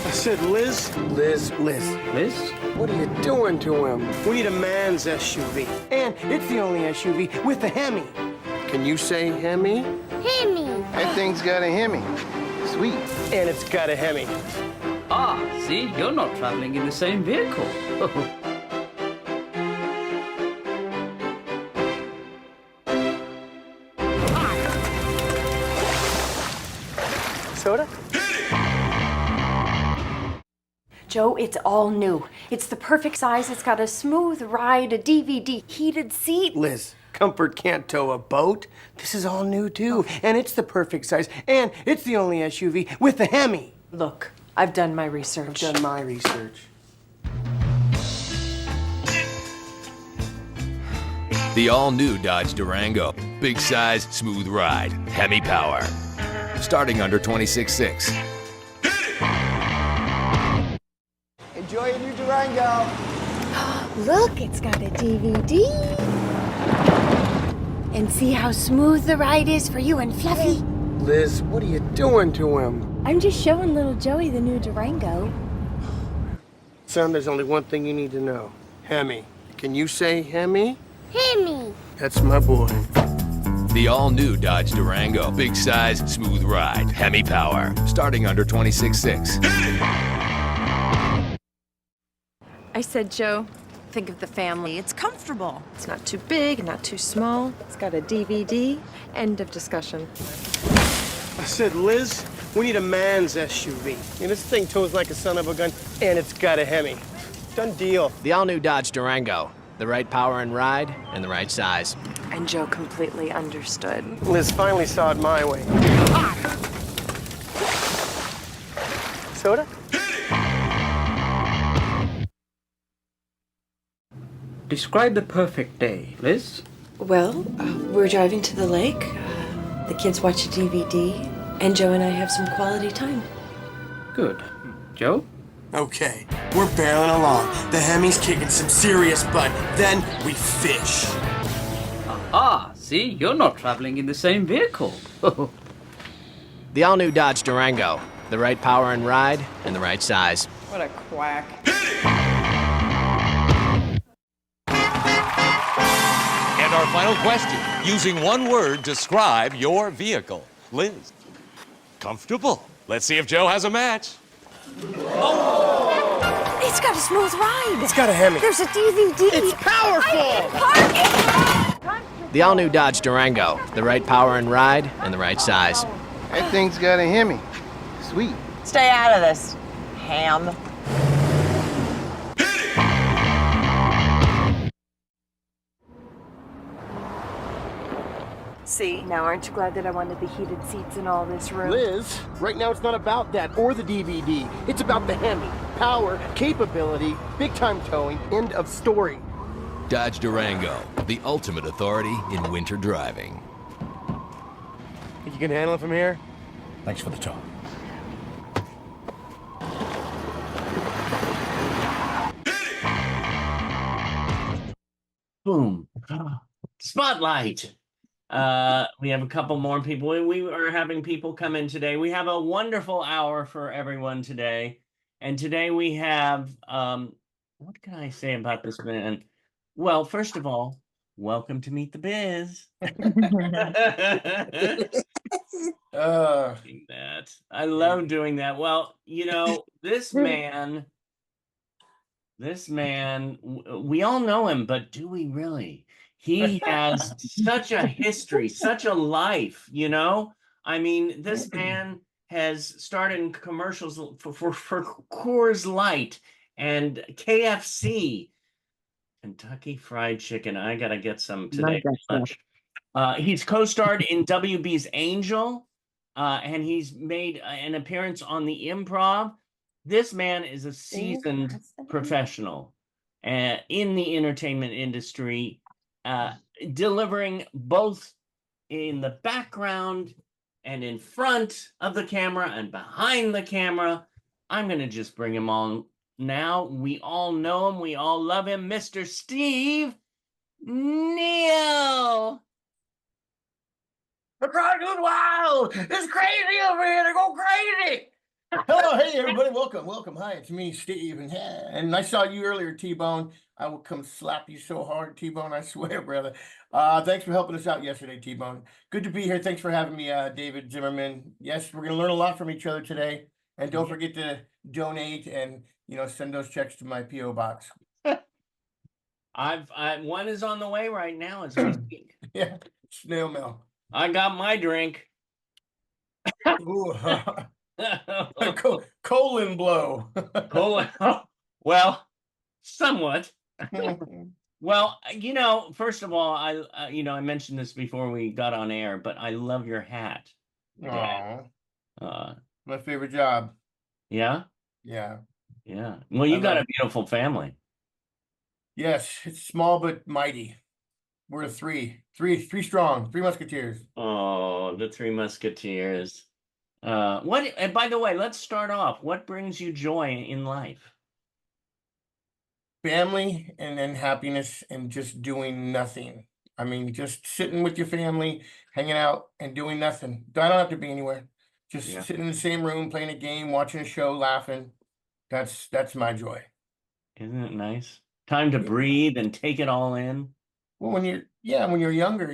I said Liz. Liz. Liz? What are you doing to him? We need a man's SUV. And it's the only SUV with a Hemi. Can you say Hemi? Hemi. That thing's got a Hemi. Sweet. And it's got a Hemi. Ah, see, you're not traveling in the same vehicle. Soda? Joe, it's all new. It's the perfect size. It's got a smooth ride, a DVD, heated seat. Liz, comfort can't tow a boat. This is all new, too. And it's the perfect size. And it's the only SUV with a Hemi. Look, I've done my research. I've done my research. The all-new Dodge Durango. Big size, smooth ride. Hemi power. Starting under $26,600. Enjoy your new Durango. Look, it's got a DVD. And see how smooth the ride is for you and Fluffy? Liz, what are you doing to him? I'm just showing little Joey the new Durango. Son, there's only one thing you need to know. Hemi. Can you say Hemi? Hemi. That's my boy. The all-new Dodge Durango. Big size, smooth ride. Hemi power. Starting under $26,600. I said, Joe, think of the family. It's comfortable. It's not too big, not too small. It's got a DVD. End of discussion. I said, Liz, we need a man's SUV. And this thing tows like a son of a gun, and it's got a Hemi. Done deal. The all-new Dodge Durango. The right power and ride, and the right size. And Joe completely understood. Liz finally saw it my way. Soda? Describe the perfect day, Liz. Well, we're driving to the lake. The kids watch a DVD, and Joe and I have some quality time. Good. Joe? Okay, we're barreling along. The Hemi's kicking some serious butt. Then we fish. Ah, see, you're not traveling in the same vehicle. The all-new Dodge Durango. The right power and ride, and the right size. What a quack. And our final question. Using one word, describe your vehicle. Liz. Comfortable. Let's see if Joe has a match. It's got a smooth ride. It's got a Hemi. There's a DVD. It's powerful! The all-new Dodge Durango. The right power and ride, and the right size. That thing's got a Hemi. Sweet. Stay out of this, ham. See, now aren't you glad that I wanted the heated seats in all this room? Liz, right now it's not about that or the DVD. It's about the Hemi. Power, capability, big-time towing, end of story. Dodge Durango. The ultimate authority in winter driving. Think you can handle it from here? Thanks for the tow. Boom. Spotlight. We have a couple more people. We are having people come in today. We have a wonderful hour for everyone today. And today we have, what can I say about this man? Well, first of all, welcome to Meet the Biz. Doing that. I love doing that. Well, you know, this man, we all know him, but do we really? He has such a history, such a life, you know? I mean, this man has started in commercials for Coors Light and KFC, Kentucky Fried Chicken. I got to get some today for lunch. He's co-starred in WB's Angel, and he's made an appearance on the Improv. This man is a seasoned professional in the entertainment industry, delivering both in the background and in front of the camera and behind the camera. I'm going to just bring him on now. We all know him. We all love him. Mr. Steve Niel. The crowd goes wild. It's crazy over here. They go crazy. Hello, hey everybody, welcome. Hi, it's me, Steve, and I saw you earlier, T-Bone. I will come slap you so hard, T-Bone, I swear, brother. Thanks for helping us out yesterday, T-Bone. Good to be here. Thanks for having me, David Zimmerman. Yes, we're gonna learn a lot from each other today. And don't forget to donate and send those checks to my P.O. box. One is on the way right now as we speak. Yeah, snail mail. I got my drink. Ooh, colon blow. Well, somewhat. Well, first of all, I mentioned this before we got on air, but I love your hat. Aw, Uh, my favorite job. yeah, Yeah. yeah. Well, you got a beautiful family. Yes, it's small but mighty. We're three strong, three musketeers. Oh, the Three Musketeers. What? And by the way, let's start off. What brings you joy in life? Family and then happiness and just doing nothing. I mean, just sitting with your family, hanging out and doing nothing. I don't have to be anywhere. Just Yeah. sitting in the same room, playing a game, watching a show, laughing. That's my joy. Isn't it nice? Time to breathe and take it all in. Well, when you're younger,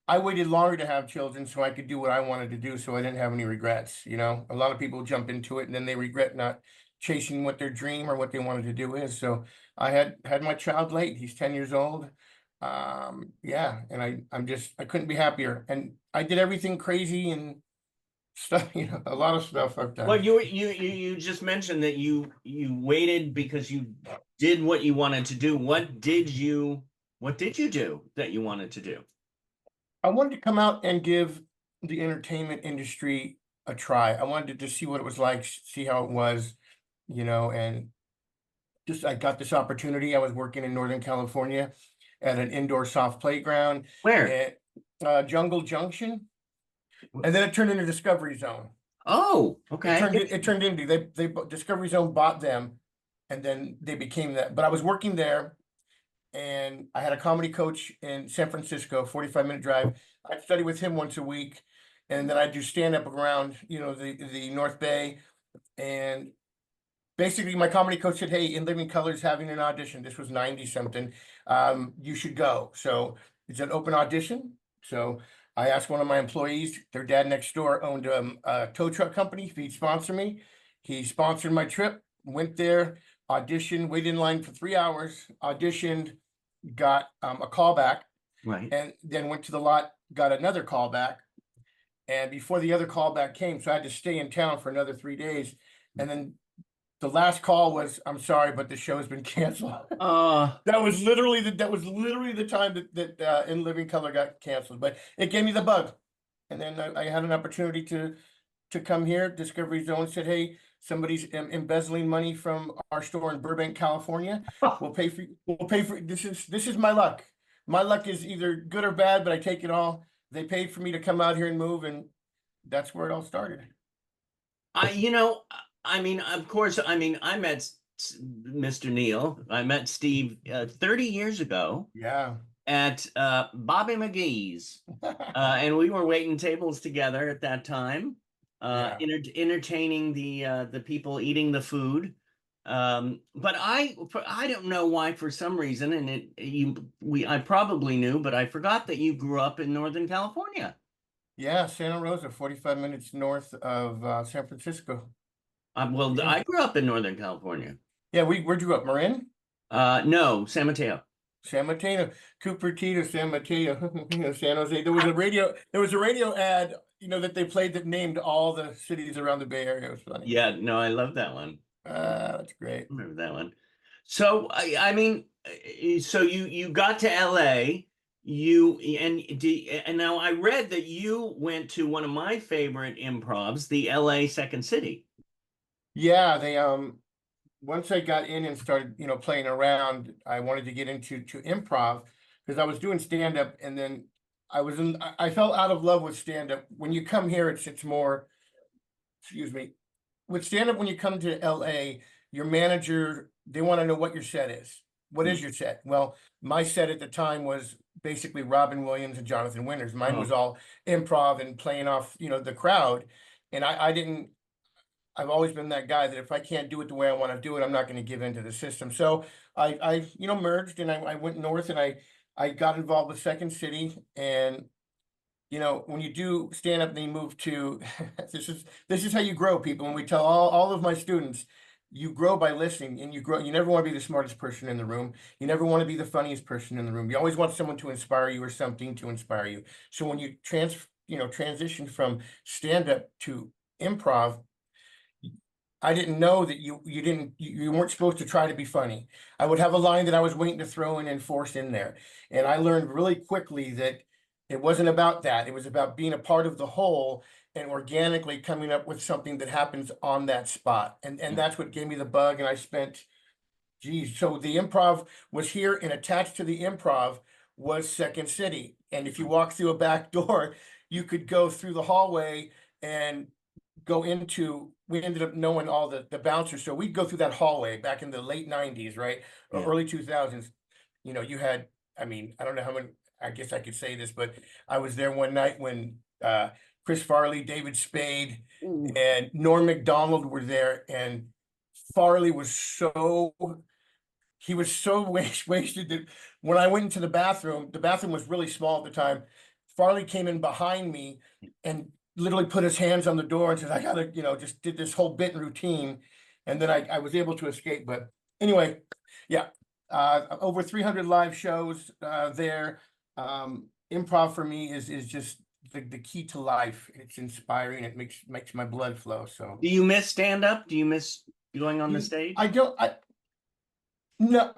I waited longer to have children so I could do what I wanted to do, so I didn't have any regrets. A lot of people jump into it and then they regret not chasing what their dream or what they wanted to do is. So I had my child late. He's 10 years old. Yeah, and I couldn't be happier. And I did everything crazy and stuff, a lot of stuff I've done. Well, you just mentioned that you waited because you did what you wanted to do. What did you do that you wanted to do? I wanted to come out and give the entertainment industry a try. I wanted to see what it was like, see how it was, and just I got this opportunity. I was working in Northern California at an indoor soft playground. Where? At Jungle Junction. And then it turned into Discovery Zone. Oh, okay. It turned into they Discovery Zone bought them, and then they became that. But I was working there, and I had a comedy coach in San Francisco, 45-minute drive. I'd study with him once a week, and then I'd do stand-up around, the North Bay. And basically my comedy coach said, hey, In Living Color's having an audition. This was 90 something. You should go. So it's an open audition. So I asked one of my employees, their dad next door owned a tow truck company, if he'd sponsor me. He sponsored my trip, went there, auditioned, waited in line for 3 hours, auditioned, got a call back, Right. and then went to the lot, got another call back. And before the other call back came, so I had to stay in town for another 3 days. And then the last call was, I'm sorry, but the show has been canceled. That was literally the time that In Living Color got canceled. But it gave me the bug. And then I had an opportunity to come here. Discovery Zone said, hey, somebody's embezzling money from our store in Burbank, California. We'll pay for this is my luck. My luck is either good or bad, but I take it all. They paid for me to come out here and move, and that's where it all started. Of course, I met Mr. Niel. I met Steve 30 years ago. Yeah. At Bobby McGee's. And we were waiting tables together at that time, Yeah. entertaining the people eating the food. But I don't know why, for some reason, and I probably knew, but I forgot that you grew up in Northern California. Yeah, Santa Rosa, 45 minutes north of San Francisco. Well, Yeah. I grew up in Northern California. Yeah, where'd you grow up? Marin? No, San Mateo. San Mateo, Cupertino, San Mateo, San Jose. There was a radio ad, that they played that named all the cities around the Bay Area. It was funny. Yeah, no, I love that one. That's great. I remember that one. So so you got to LA, and now I read that you went to one of my favorite improvs, the LA Second City. Yeah, they once I got in and started, playing around, I wanted to get into improv because I was doing stand-up, and then I fell out of love with stand-up. When you come here, it's more, excuse me, with stand-up, when you come to LA, your manager, they want to know what your set is. What is your set? Well, my set at the time was basically Robin Williams and Jonathan Winters. Mine was all improv and playing off, the crowd. And I didn't I've always been that guy that if I can't do it the way I want to do it, I'm not going to give in to the system. So I merged and I went north and I got involved with Second City. And, when you do stand up and you move to, this is how you grow, people. And we tell all of my students, you grow by listening, and you grow. You never want to be the smartest person in the room. You never want to be the funniest person in the room. You always want someone to inspire you or something to inspire you. So when you transition from stand up to improv, I didn't know that you weren't supposed to try to be funny. I would have a line that I was waiting to throw in and force in there. And I learned really quickly that it wasn't about that. It was about being a part of the whole and organically coming up with something that happens on that spot. And that's what gave me the bug. And I spent, geez, so the improv was here, and attached to the improv was Second City. And if you walk through a back door, you could go through the hallway and go into, we ended up knowing all the bouncers. So we'd go through that hallway back in the late 90s, right? Or Yeah. early 2000s. You had, I don't know how many, I guess I could say this, but I was there one night when Chris Farley, David Spade, and Norm Macdonald were there, and Farley was so wasted that when I went into the bathroom was really small at the time. Farley came in behind me and literally put his hands on the door and said, I gotta, just did this whole bit and routine. And then I was able to escape. But anyway, yeah, over 300 live shows there. Improv for me is just the key to life. It's inspiring. It makes my blood flow. So Do you miss stand-up? Do you miss going on the stage? No,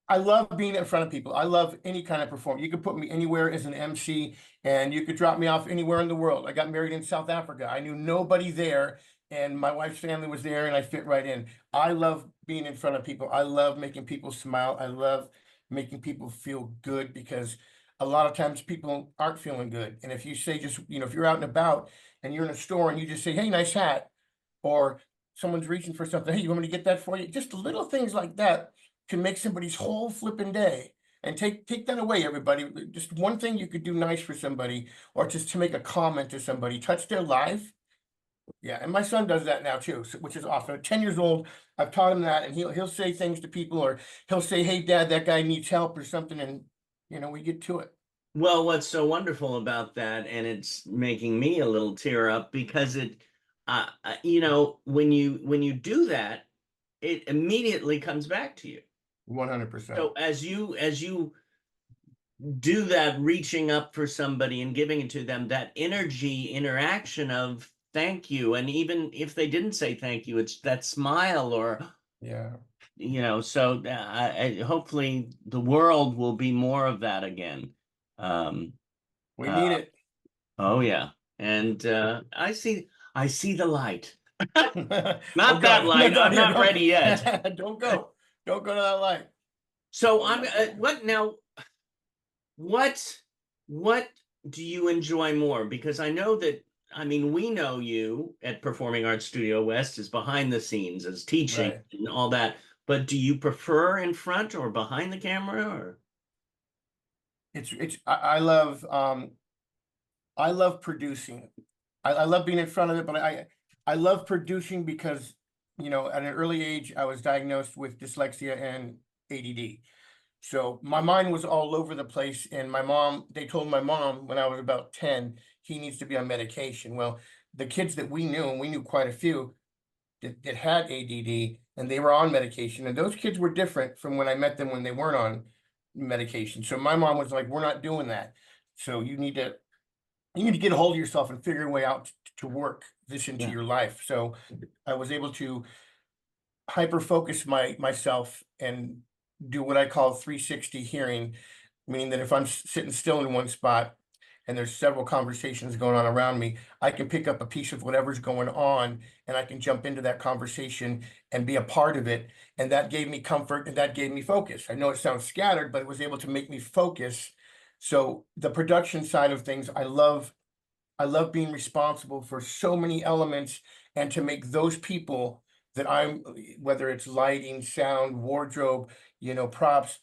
I love being in front of people. I love any kind of performance. You could put me anywhere as an MC, and you could drop me off anywhere in the world. I got married in South Africa. I knew nobody there, and my wife's family was there, and I fit right in. I love being in front of people. I love making people smile. I love making people feel good, because a lot of times people aren't feeling good. And if you say if you're out and about and you're in a store and you just say, hey, nice hat, or someone's reaching for something, hey, you want me to get that for you? Just little things like that can make somebody's whole flipping day. And take that away, everybody. Just one thing you could do nice for somebody, or just to make a comment to somebody, touch their life. Yeah, and my son does that now too, which is awesome. At 10 years old, I've taught him that, and he'll say things to people, or he'll say, hey, Dad, that guy needs help or something, and we get to it. Well, what's so wonderful about that, and it's making me a little tear up, because when you do that, it immediately comes back to you. 100%. So as you do that, reaching up for somebody and giving it to them, that energy interaction of thank you, and even if they didn't say thank you, it's that smile, or yeah, so hopefully the world will be more of that again. We need it. Oh yeah, and I see the light. Not that light. I'm not ready yet. Don't go to that light. So I'm what do you enjoy more? Because I know that, we know you at Performing Arts Studio West as behind the scenes, as teaching, right, and all that. But do you prefer in front or behind the camera, or? I love producing. I love being in front of it, but I love producing because, at an early age, I was diagnosed with dyslexia and ADD. So my mind was all over the place, and they told my mom when I was about 10, he needs to be on medication. Well, the kids that we knew, and we knew quite a few that had ADD, and they were on medication, and those kids were different from when I met them when they weren't on medication. So my mom was like, we're not doing that. So you need to get a hold of yourself and figure a way out to work this into your life. So I was able to hyper focus myself and do what I call 360 hearing, meaning that if I'm sitting still in one spot and there's several conversations going on around me, I can pick up a piece of whatever's going on, and I can jump into that conversation and be a part of it. And that gave me comfort, and that gave me focus. I know it sounds scattered, but it was able to make me focus. So the production side of things, I love being responsible for so many elements, and to make those people that whether it's lighting, sound, wardrobe, props,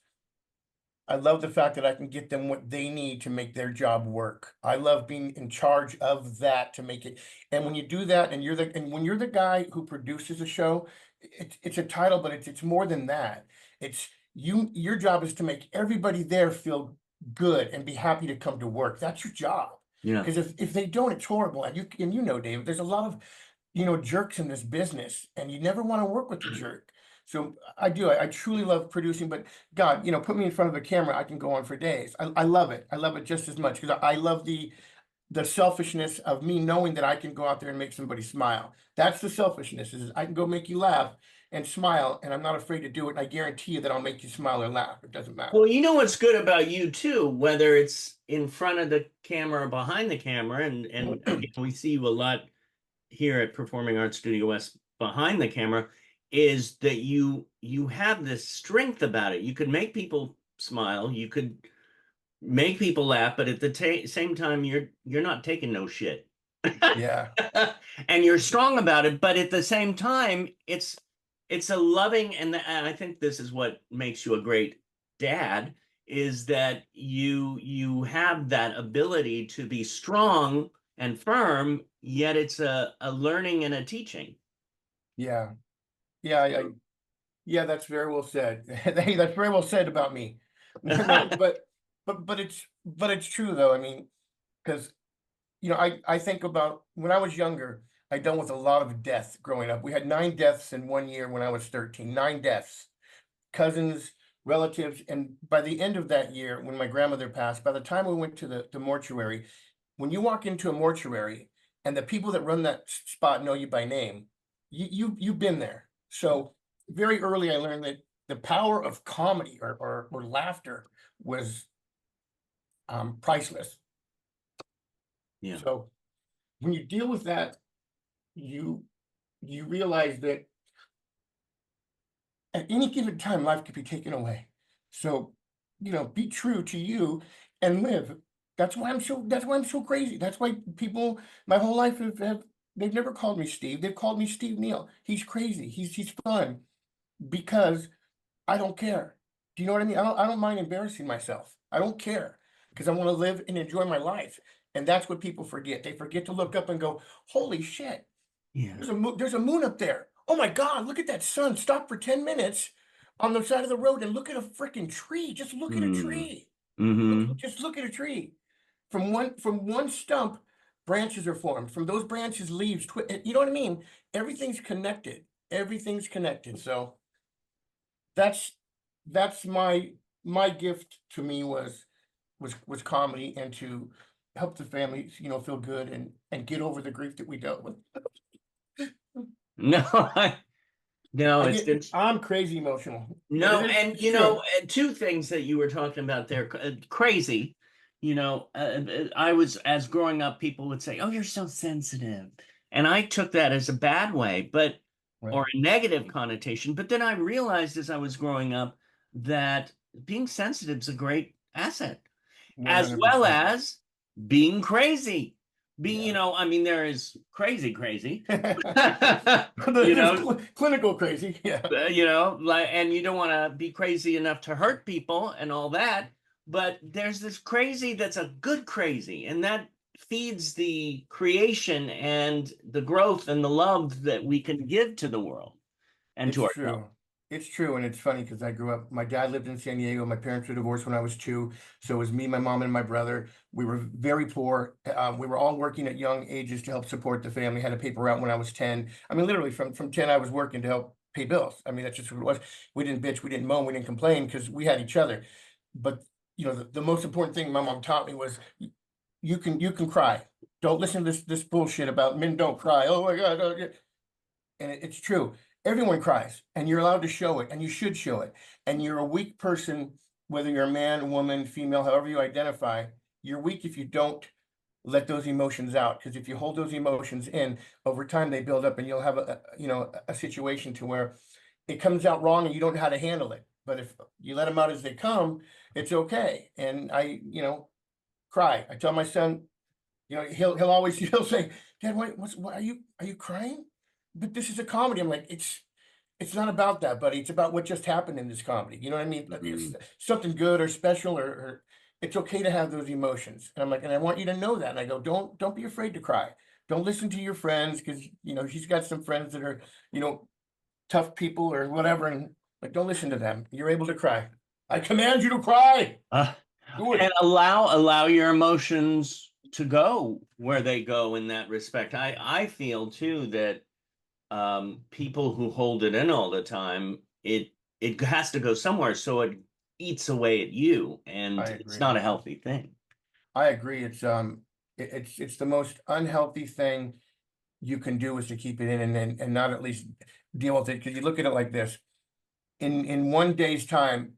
I love the fact that I can get them what they need to make their job work. I love being in charge of that to make it. And when you do that, and when you're the guy who produces a show, it's a title, but it's more than that. It's your job is to make everybody there feel good and be happy to come to work. That's your job. Yeah. Because if they don't, it's horrible. And you know, David, there's a lot of jerks in this business, and you never want to work with a jerk. So I do. I truly love producing, but God, put me in front of a camera, I can go on for days. I love it. I love it just as much because I love the selfishness of me knowing that I can go out there and make somebody smile. That's the selfishness, is I can go make you laugh and smile, and I'm not afraid to do it. And I guarantee you that I'll make you smile or laugh. It doesn't matter. Well, you know what's good about you too, whether it's in front of the camera or behind the camera, and again, we see you a lot here at Performing Arts Studio West behind the camera, is that you have this strength about it. You could make people smile, you could make people laugh, but at the same time, you're not taking no shit. Yeah. And you're strong about it, but at the same time, it's a loving, and I think this is what makes you a great dad, is that you have that ability to be strong and firm, yet it's a learning and a teaching. Yeah. Yeah. Yeah, that's very well said. Hey, that's very well said about me. No, but it's true though. I mean, because I think about when I was younger, I dealt with a lot of death growing up. We had 9 deaths in 1 year when I was 13. 9 deaths, cousins, relatives, and by the end of that year, when my grandmother passed, by the time we went to the mortuary, when you walk into a mortuary and the people that run that spot know you by name, you've been there. So very early, I learned that the power of comedy or laughter was priceless. Yeah. So when you deal with that, you realize that at any given time, life could be taken away. So, be true to you and live. That's why I'm so crazy. That's why people my whole life they've never called me Steve. They've called me Steve Niel. He's crazy. He's fun because I don't care. Do you know what I mean? I don't mind embarrassing myself. I don't care because I want to live and enjoy my life. And that's what people forget. They forget to look up and go, holy shit. Yeah. There's a moon up there. Oh my God, look at that sun. Stop for 10 minutes on the side of the road and look at a freaking tree. Just look at a tree. Just look at a tree. From one stump, branches are formed. From those branches, leaves. You know what I mean? Everything's connected. Everything's connected. So that's my gift to me was comedy, and to help the family, feel good and get over the grief that we dealt with. No, I'm crazy emotional. No, But and two things that you were talking about there, crazy. I was, as growing up, people would say, "Oh, you're so sensitive," and I took that as a bad way, but or a negative connotation. But then I realized as I was growing up that being sensitive is a great asset, as well 100%. as being crazy. I mean, there is crazy, clinical crazy, yeah. And you don't want to be crazy enough to hurt people and all that. But there's this crazy that's a good crazy, and that feeds the creation and the growth and the love that we can give to the world and to ourselves. It's true, and it's funny because I grew up, my dad lived in San Diego, my parents were divorced when I was 2, so it was me, my mom, and my brother. We were very poor. We were all working at young ages to help support the family, had a paper route when I was 10. I mean, literally from 10, I was working to help pay bills. I mean, that's just what it was. We didn't bitch, we didn't moan, we didn't complain because we had each other. But, the most important thing my mom taught me was you can cry. Don't listen to this bullshit about men don't cry. Oh my God. Oh, yeah. And it's true. Everyone cries, and you're allowed to show it, and you should show it. And you're a weak person, whether you're a man, woman, female, however you identify, you're weak if you don't let those emotions out. Because if you hold those emotions in, over time they build up, and you'll have a situation to where it comes out wrong and you don't know how to handle it. But if you let them out as they come, it's okay. And I, cry. I tell my son, he'll say, Dad, what are you crying? But this is a comedy. I'm like, it's not about that, buddy. It's about what just happened in this comedy. You know what I mean? It's something good or special, or it's okay to have those emotions. And I'm like, and I want you to know that. And I go, don't be afraid to cry. Don't listen to your friends, because she's got some friends that are, tough people or whatever, and like, don't listen to them. You're able to cry. I command you to cry. Do it. And allow your emotions to go where they go in that respect. I feel too that people who hold it in all the time, it has to go somewhere, so it eats away at you, and I it's agree. not a healthy thing. I agree. It's the most unhealthy thing you can do, is to keep it in and not at least deal with it. Because you look at it like this: in one day's time,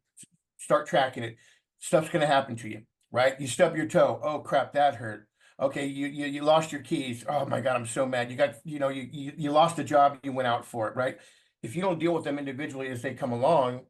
start tracking it. Stuff's gonna happen to you, right? You stub your toe. Oh crap, that hurt. Okay, you lost your keys. Oh my God, I'm so mad. You got, you lost a job, you went out for it, right? If you don't deal with them individually as they come along,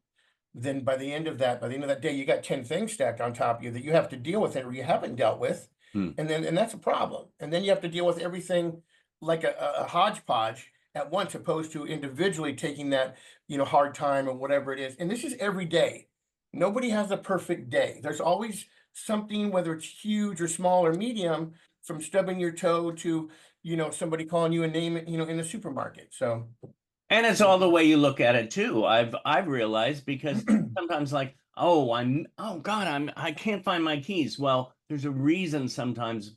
then by the end of that day, you got 10 things stacked on top of you that you have to deal with, or you haven't dealt with. And that's a problem. And then you have to deal with everything like a hodgepodge at once, opposed to individually taking that, hard time or whatever it is. And this is every day. Nobody has a perfect day. There's always something, whether it's huge or small or medium, from stubbing your toe to, somebody calling you a name, in the supermarket. So. And it's all the way you look at it too. I've realized, because sometimes, like, oh God, I can't find my keys. Well, there's a reason sometimes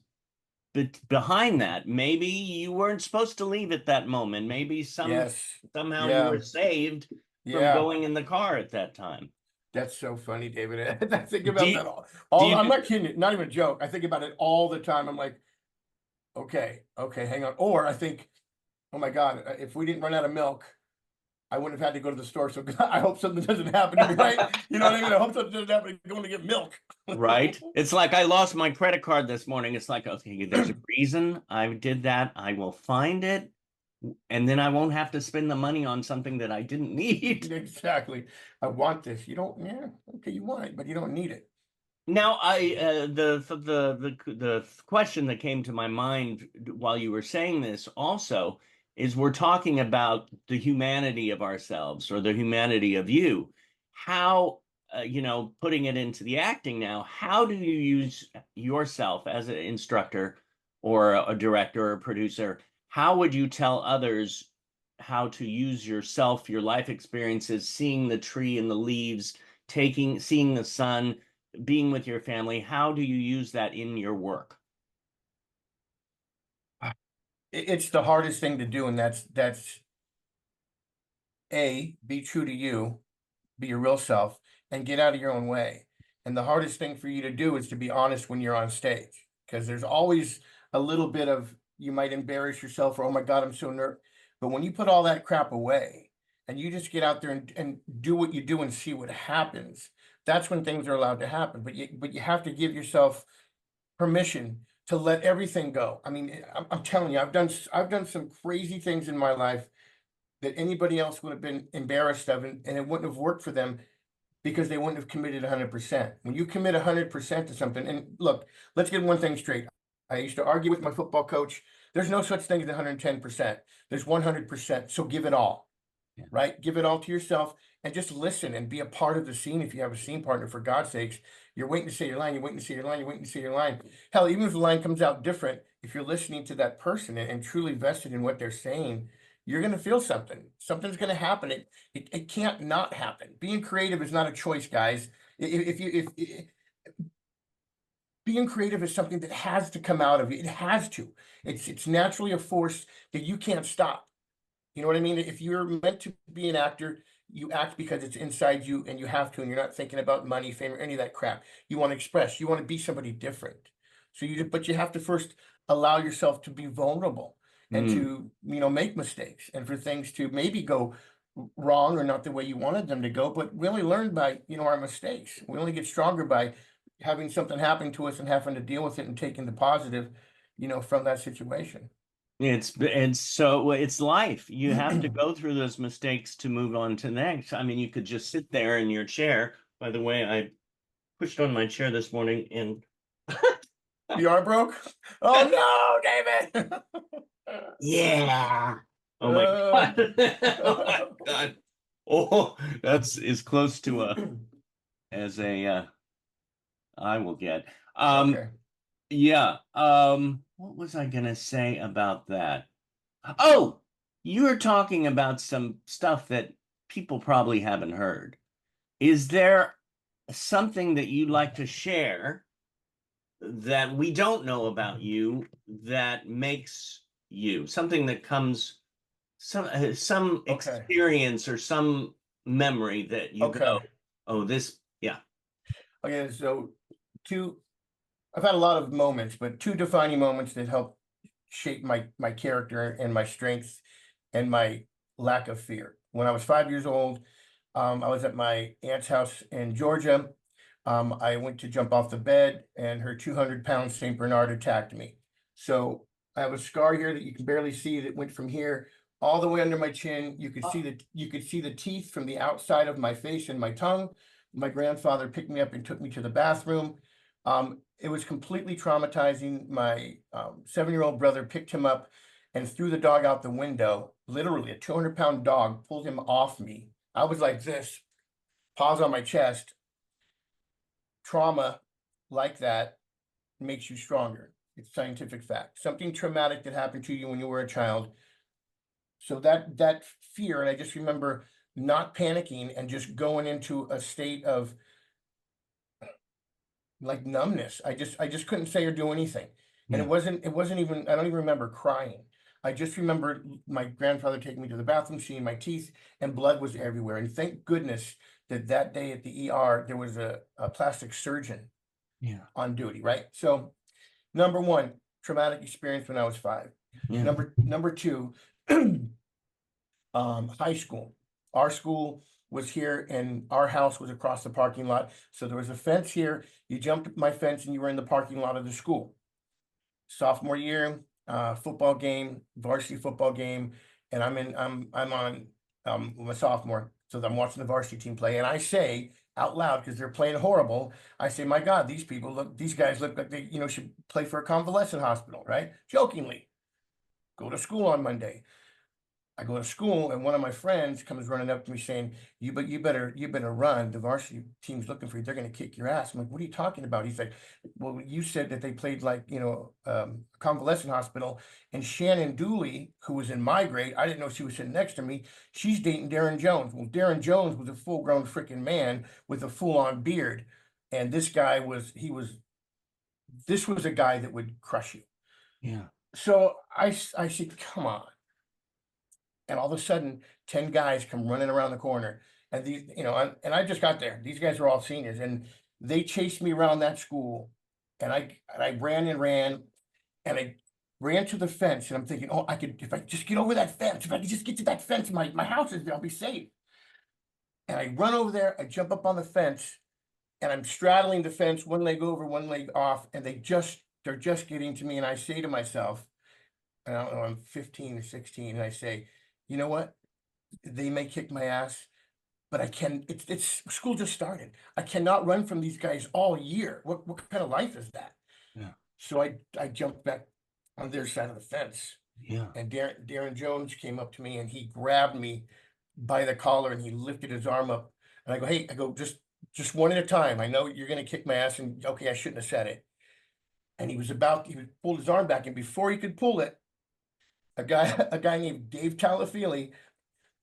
behind that. Maybe you weren't supposed to leave at that moment. Maybe somehow you were saved from going in the car at that time. That's so funny, David. I think about that all I'm not kidding you, not even a joke. I think about it all the time. I'm like, okay, hang on. Or I think, oh my God, if we didn't run out of milk, I wouldn't have had to go to the store. So I hope something doesn't happen to me, right? You know what I mean? I hope something doesn't happen to going to get milk. Right? It's like, I lost my credit card this morning. It's like, okay, there's a reason I did that. I will find it, and then I won't have to spend the money on something that I didn't need. Exactly. I want this. You don't, okay, you want it, but you don't need it. Now, the question that came to my mind while you were saying this also is, we're talking about the humanity of ourselves, or the humanity of you. How, putting it into the acting now, how do you use yourself as an instructor or a director or a producer? How would you tell others how to use yourself, your life experiences, seeing the tree and the leaves, seeing the sun, being with your family? How do you use that in your work? It's the hardest thing to do, and that's be true to you, be your real self, and get out of your own way. And the hardest thing for you to do is to be honest when you're on stage, because there's always a little bit of, you might embarrass yourself, or oh my God, I'm so nervous. But when you put all that crap away and you just get out there and do what you do and see what happens, that's when things are allowed to happen. But you have to give yourself permission to let everything go. I mean, I'm telling you, I've done some crazy things in my life that anybody else would have been embarrassed of, and it wouldn't have worked for them, because they wouldn't have committed 100%. When you commit 100% to something, and look, let's get one thing straight. I used to argue with my football coach. There's no such thing as 110%. There's 100%. So give it all, right? Give it all to yourself, and just listen and be a part of the scene. If you have a scene partner, for God's sakes, you're waiting to say your line. You're waiting to say your line. You're waiting to say your line. Hell, even if the line comes out different, if you're listening to that person and truly vested in what they're saying, you're going to feel something. Something's going to happen. It can't not happen. Being creative is not a choice, guys. Being creative is something that has to come out of you. It has to. It's naturally a force that you can't stop. You know what I mean? If you're meant to be an actor, you act because it's inside you, and you have to, and you're not thinking about money, fame, or any of that crap. You want to express. You want to be somebody different. But you have to first allow yourself to be vulnerable, and to, make mistakes, and for things to maybe go wrong or not the way you wanted them to go, but really learn by, our mistakes. We only get stronger by having something happen to us and having to deal with it and taking the positive, from that situation. It's life. You have to go through those mistakes to move on to the next. I mean, you could just sit there in your chair. By the way, I pushed on my chair this morning and the arm broke. Oh no, David. Yeah. Oh my Uh, God. Oh my God. Oh, that's as close to as I will get. Okay. Yeah. What was I gonna say about that? Oh, you were talking about some stuff that people probably haven't heard. Is there something that you'd like to share that we don't know about you that makes you something that comes some Okay. experience or some memory that you Okay. go, oh, this, yeah, Okay. So two, I've had a lot of moments, but two defining moments that help shape my character and my strengths and my lack of fear. When I was 5 years old, I was at my aunt's house in Georgia. I went to jump off the bed, and her 200-pound Saint Bernard attacked me. So I have a scar here that you can barely see that went from here all the way under my chin. You could see the teeth from the outside of my face and my tongue. My grandfather picked me up and took me to the bathroom. It was completely traumatizing. My 7-year-old brother picked him up and threw the dog out the window. Literally, a 200-pound dog pulled him off me. I was like this, paws on my chest. Trauma like that makes you stronger. It's scientific fact. Something traumatic that happened to you when you were a child. So that fear, and I just remember not panicking and just going into a state of like numbness. I just couldn't say or do anything. And Yeah. it wasn't even, I don't even remember crying. I just remember my grandfather taking me to the bathroom, seeing my teeth, and blood was everywhere. And thank goodness that day at the ER, there was a plastic surgeon yeah, on duty, right? So number one, traumatic experience when I was 5. yeah. Number two, high school. Our school was here and our house was across the parking lot. So there was a fence here. You jumped my fence and you were in the parking lot of the school. Sophomore year, football game, varsity football game, and I'm on I'm a sophomore, so I'm watching the varsity team play, and I say out loud because they're playing horrible. I say, "My God, these guys look like they, should play for a convalescent hospital, right?" Jokingly. Go to school on Monday. I go to school and one of my friends comes running up to me saying, you better run. The varsity team's looking for you. They're gonna kick your ass. I'm like, what are you talking about? He's like, well, you said that they played like, convalescent hospital, and Shannon Dooley, who was in my grade, I didn't know she was sitting next to me. She's dating Darren Jones. Well, Darren Jones was a full-grown freaking man with a full-on beard. And this was a guy that would crush you. Yeah. So I said, come on. And all of a sudden, 10 guys come running around the corner. And and I just got there. These guys are all seniors, and they chased me around that school. And I ran and ran, and I ran to the fence. And I'm thinking, oh, if I just get over that fence, if I could just get to that fence, my house is there, I'll be safe. And I run over there, I jump up on the fence, and I'm straddling the fence, one leg over, one leg off, and they're just getting to me. And I say to myself, and I don't know, I'm 15 or 16, and I say, you know what? They may kick my ass, but it's school just started. I cannot run from these guys all year. What kind of life is that? Yeah. So I jumped back on their side of the fence. Yeah. And Darren Jones came up to me and he grabbed me by the collar and he lifted his arm up. And I go, hey, just one at a time. I know you're gonna kick my ass, and okay, I shouldn't have said it. And he pulled his arm back, and before he could pull it, a guy named Dave Talafili,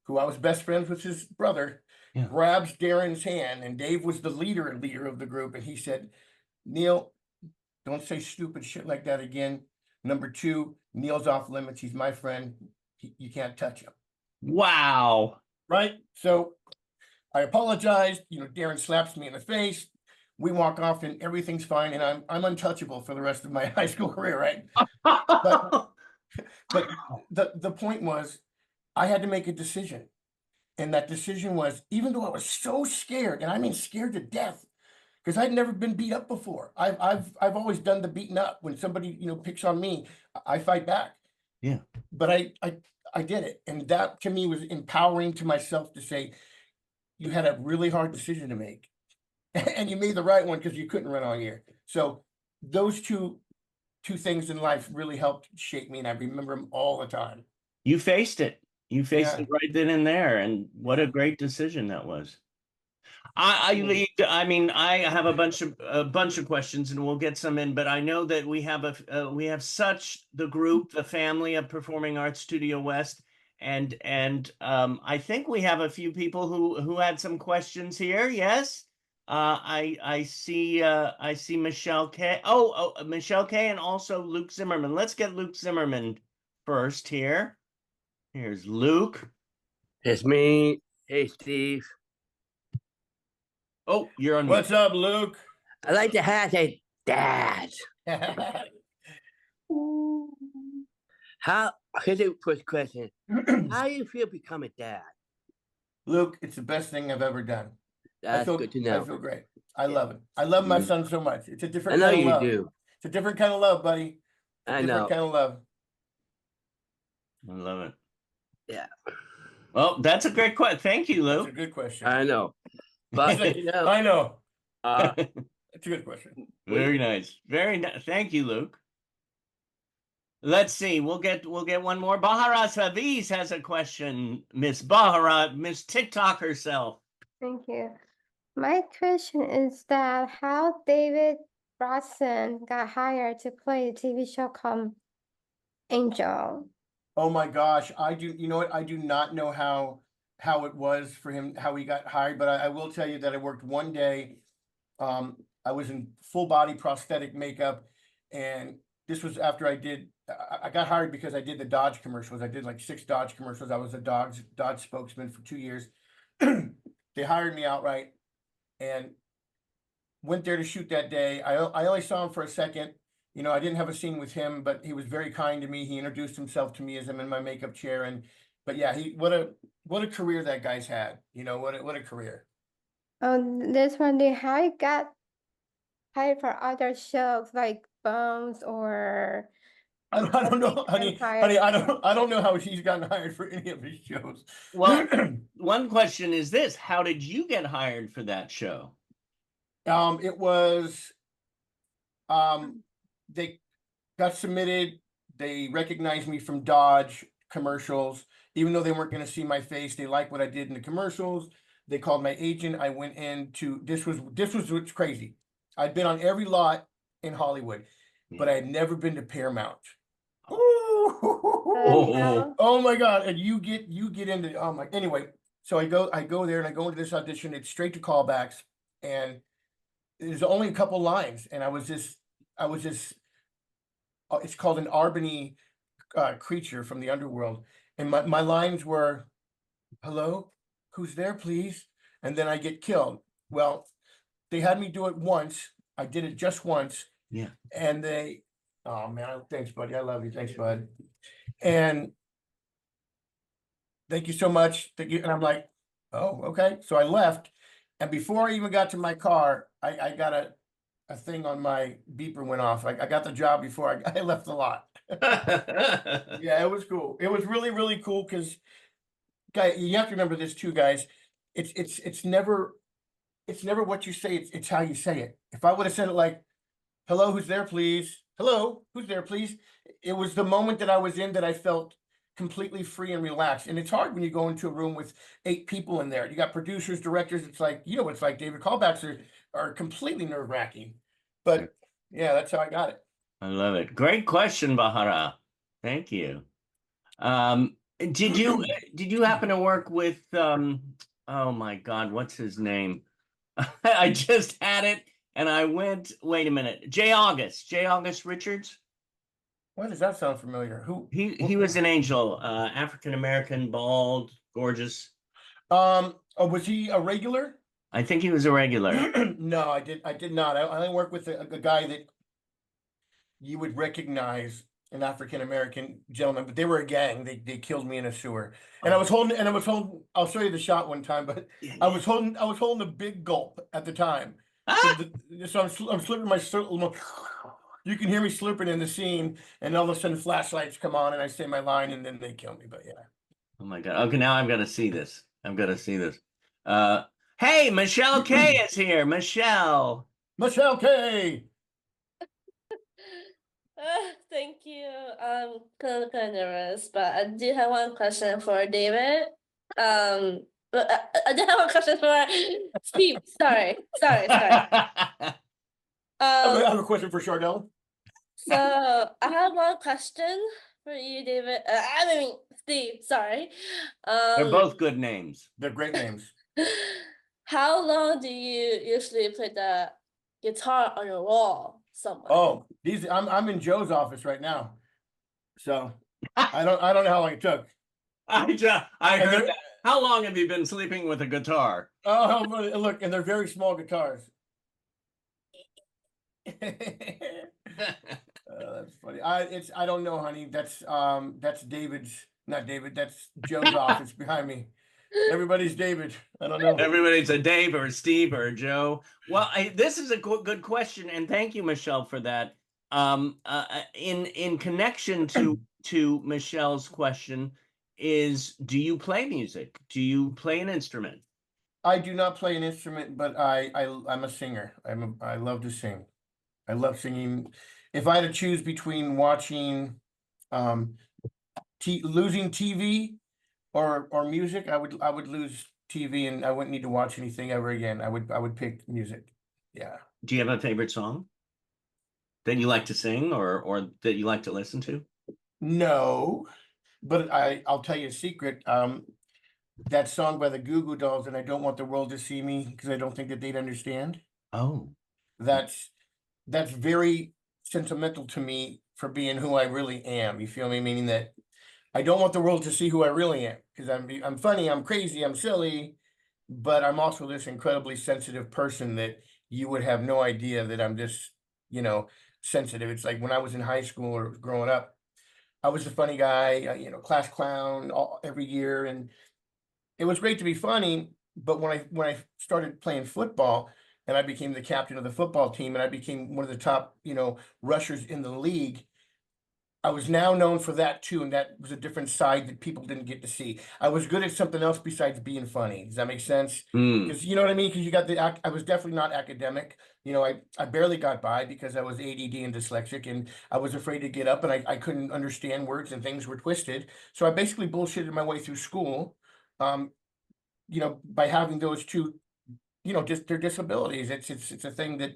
who I was best friends with his brother, Yeah. grabs Darren's hand, and Dave was the leader of the group, and he said, Neil, don't say stupid shit like that again. Number two, Neil's off limits. He's my friend. You can't touch him. Wow. Right? So I apologized. Darren slaps me in the face. We walk off and everything's fine, and I'm untouchable for the rest of my high school career, right? But the point was, I had to make a decision. And that decision was, even though I was so scared, and I mean scared to death, because I'd never been beat up before. I've always done the beating up. When somebody, picks on me, I fight back. Yeah. But I did it. And that to me was empowering to myself to say, you had a really hard decision to make. And you made the right one because you couldn't run all year. So those two things in life really helped shape me, and I remember them all the time. You faced it. You faced Yeah. it right then and there, and what a great decision that was. I mean, I have a bunch of questions, and we'll get some in. But I know that we have the group, the family of Performing Arts Studio West, and I think we have a few people who had some questions here. Yes, I see Michelle K. Michelle K. and also Luke Zimmerman. Let's get Luke Zimmerman first here. Here's Luke. It's me. Hey, Steve. Oh, you're on. What's up, Luke? I like to have a dad. Here's the first question. How do you feel becoming a dad? Luke, it's the best thing I've ever done. That's good to know. I feel great. I love it. I love my son so much. It's a different I know kind of you love. do. It's a different kind of love, buddy. I Different know. kind of love. I love it. Yeah. Well, that's a great question. Thank you, That's a Luke. good question. I know. But, you know, I know. uh, It's a good question. Very nice. Very nice. Thank you, Luke. Let's see. We'll get one more. Bahara Saviz has a question. Miss Bahara, Miss TikTok herself. Thank you. My question is that how David Bronson got hired to play a TV show called Angel. Oh my gosh, you know what? I do not know how it was for him, how he got hired, but I will tell you that I worked one day. I was in full body prosthetic makeup, and this was after I got hired because I did the Dodge commercials. I did like 6 Dodge commercials. I was a Dodge spokesman for 2 years. They hired me outright and went there to shoot that day. I only saw him for a second. You know, I didn't have a scene with him, but he was very kind to me. He introduced himself to me as I'm in my makeup chair. But yeah, what a career that guy's had. You know, what a career. This one, how he got hired for other shows like Bones or I don't know, honey. I don't know how he's gotten hired for any of his shows. Well, one question is this: how did you get hired for that show? It was, they got submitted. They recognized me from Dodge commercials, even though they weren't going to see my face. They liked what I did in the commercials. They called my agent. I went into this was what's crazy. I'd been on every lot in Hollywood, but I had never been to Paramount. Oh my God. And you get into, oh my, anyway, so I go there and I go into this audition. It's straight to callbacks, and there's only a couple lines. And I was just, it's called an Albany creature from the underworld. And my lines were, hello, who's there, please? And then I get killed. Well, they had me do it once. I did it just once. Yeah. And oh man, thanks, buddy. I love you. Thanks, bud. And thank you so much. And I'm like, oh, okay. So I left. And before I even got to my car, I got a thing on my beeper went off. I got the job before I left the lot. Yeah, it was cool. It was really, really cool because, guys, you have to remember this too, guys. It's never what you say. It's how you say it. If I would have said it like, hello, who's there, please? Hello, who's there, please? It was the moment that I was in that I felt completely free and relaxed. And it's hard when you go into a room with 8 people in there. You got producers, directors. It's like, you know what it's like, David. Callbacks are completely nerve-wracking. But yeah, that's how I got it. I love it. Great question, Bahara. Thank you. Did you happen to work with oh my God, what's his name? I just had it and I went, wait a minute. J. August Richards. Why does that sound familiar? Who he was an angel, African American, bald, gorgeous. Was he a regular? I think he was a regular. No, I did not. I only worked with a guy that you would recognize, an African American gentleman, but they were a gang. They killed me in a sewer. And I was holding, I'll show you the shot one time, but I was holding a big gulp at the time. So I'm slurping my, you can hear me slurping in the scene, and all of a sudden flashlights come on and I say my line and then they kill me. But yeah. Oh my God. Okay, now I've got to see this. Hey, Michelle K is here. Michelle K. Thank you. Kind of nervous, but I do have one question for David. But I do have one question for Steve. Sorry. I have a question for Chardell. So I have one question for you, David. I mean, Steve. Sorry. They're both good names. They're great names. How long do you usually play the guitar on your wall somewhere? Oh, I'm in Joe's office right now. So I don't know how long it took. I And heard that. How long have you been sleeping with a guitar? Oh, look, and they're very small guitars. That's funny. I don't know, honey. That's not David. That's Joe's office behind me. Everybody's David. I don't know. Everybody's a Dave or a Steve or a Joe. Well, this is a good question, and thank you, Michelle, for that. In connection to Michelle's question, do you play music? Do you play an instrument? I do not play an instrument, but I'm a singer. I love to sing. I love singing. If I had to choose between watching, losing TV or music, I would lose TV and I wouldn't need to watch anything ever again. I would pick music. Yeah. Do you have a favorite song that you like to sing or that you like to listen to? No, but I'll tell you a secret. That song by the Goo Goo Dolls, and I don't want the world to see me because I don't think that they'd understand. Oh, that's very sentimental to me for being who I really am. You feel me? Meaning that I don't want the world to see who I really am because I'm funny, I'm crazy, I'm silly, but I'm also this incredibly sensitive person that you would have no idea that I'm this, sensitive. It's like when I was in high school or growing up, I was the funny guy, class clown every year, and it was great to be funny. But when I started playing football and I became the captain of the football team and I became one of the top, rushers in the league, I was now known for that too, and that was a different side that people didn't get to see. I was good at something else besides being funny. Does that make sense? Because you know what I mean? Because you got I was definitely not academic. I barely got by because I was ADD and dyslexic, and I was afraid to get up, and I couldn't understand words and things were twisted. So I basically bullshitted my way through school, by having those two, just their disabilities. It's a thing that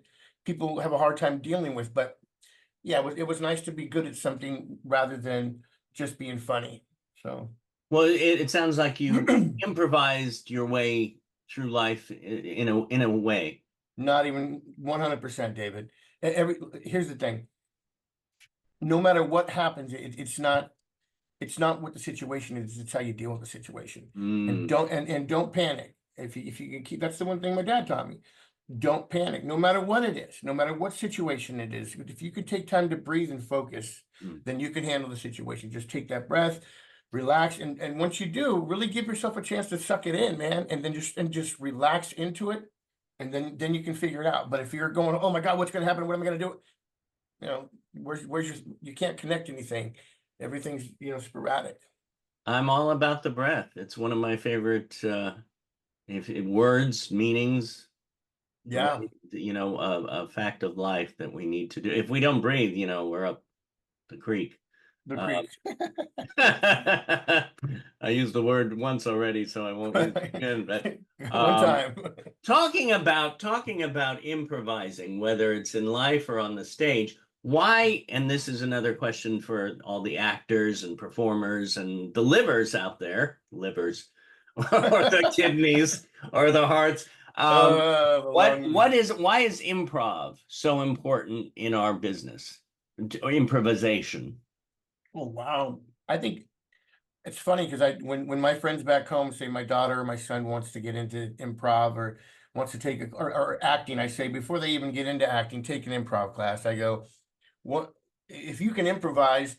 people have a hard time dealing with, but yeah, it was nice to be good at something rather than just being funny. So, well, it sounds like you improvised your way through life in a way. Not even 100%, David. Here's the thing. No matter what happens, it's not what the situation is. It's how you deal with the situation. And don't panic. If you can keep, that's the one thing my dad taught me. Don't panic, no matter what it is, no matter what situation it is. If you could take time to breathe and focus, then you can handle the situation. Just take that breath, relax, and once you do, really give yourself a chance to suck it in, man, and then just relax into it, and then you can figure it out. But if you're going, oh my God, what's going to happen? What am I going to do? Where's your? You can't connect anything. Everything's sporadic. I'm all about the breath. It's one of my favorite words, meanings. Yeah. A fact of life that we need to do. If we don't breathe, we're up the creek. The creek. I used the word once already, so I won't use it again. But one time. talking about improvising, whether it's in life or on the stage, why? And this is another question for all the actors and performers and the livers out there, or the kidneys or the hearts. Why is improv so important in our business? Improvisation. Oh wow. I think it's funny because when my friends back home say my daughter or my son wants to get into improv or wants to take or acting, I say before they even get into acting, take an improv class. I go, what if you can improvise?